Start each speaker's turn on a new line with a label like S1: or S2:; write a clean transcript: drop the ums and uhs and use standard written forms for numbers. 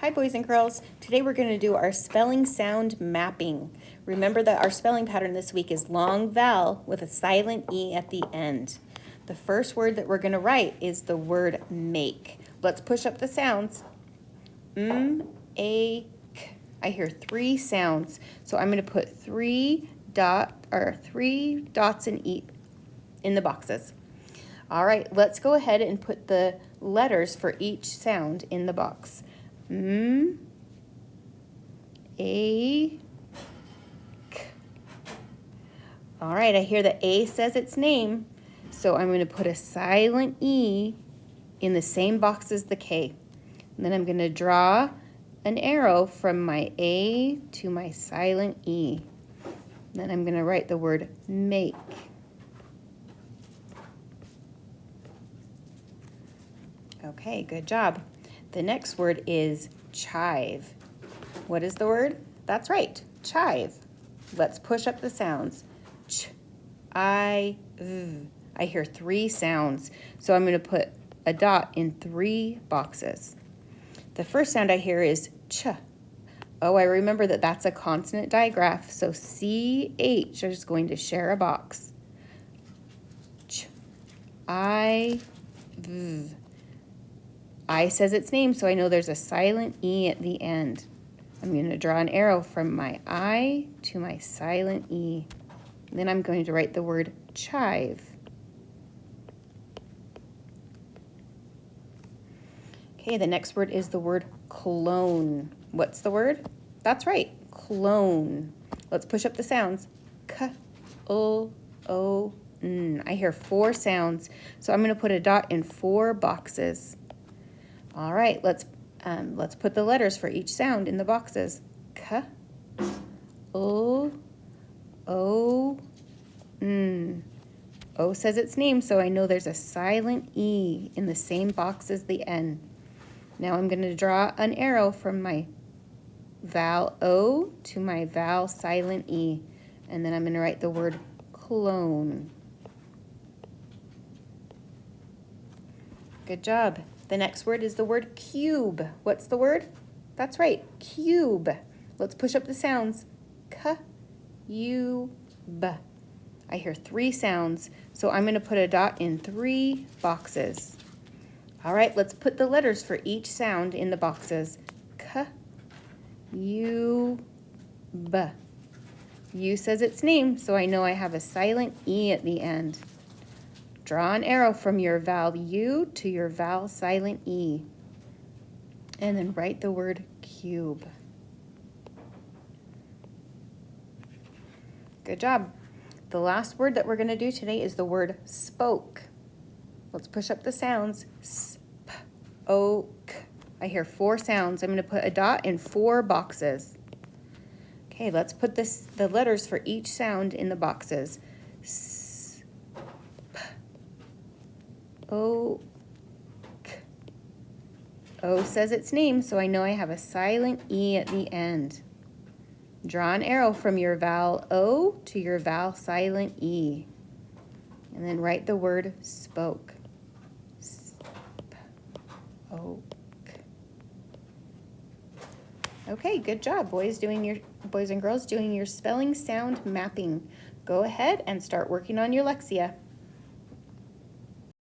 S1: Hi boys and girls. Today we're going to do our spelling sound mapping. Remember that our spelling pattern this week is long vowel with a silent E at the end. The first word that we're going to write is the word make. Let's push up the sounds. A, k. I hear three sounds, so I'm going to put three dots in the boxes. All right, let's go ahead and put the letters for each sound in the box. A, k. All right, I hear the A says its name, so I'm going to put a silent E in the same box as the K. And then I'm going to draw an arrow from my A to my silent E. Then I'm going to write the word make. Okay, good job. The next word is chive. What is the word? That's right, chive. Let's push up the sounds. Ch, I, v. I hear three sounds, so I'm going to put a dot in three boxes. The first sound I hear is ch. Oh, I remember that that's a consonant digraph, so CH is going to share a box. Ch, I, v. I says its name, so I know there's a silent E at the end. I'm going to draw an arrow from my I to my silent E. Then I'm going to write the word chive. Okay, the next word is the word clone. What's the word? That's right, clone. Let's push up the sounds. K, L, O, N. I hear four sounds, so I'm going to put a dot in four boxes. All right, let's put the letters for each sound in the boxes. K, L, O, N. O says its name, so I know there's a silent E in the same box as the N. Now I'm going to draw an arrow from my vowel O to my vowel silent E, and then I'm going to write the word clone. Good job. The next word is the word cube. What's the word? That's right, cube. Let's push up the sounds. K, U, B. I hear three sounds, so I'm going to put a dot in three boxes. All right, let's put the letters for each sound in the boxes. K, U, B. U says its name, so I know I have a silent E at the end. Draw an arrow from your vowel U to your vowel silent E. And then write the word cube. Good job. The last word that we're going to do today is the word spoke. Let's push up the sounds. Sp, O, k. I hear four sounds. I'm going to put a dot in four boxes. Okay, let's put the letters for each sound in the boxes. S, P, O, k. O says its name, so I know I have a silent E at the end. Draw an arrow from your vowel O to your vowel silent E. And then write the word spoke. Spoke. Okay, good job, boys and girls doing your spelling sound mapping. Go ahead and start working on your Lexia.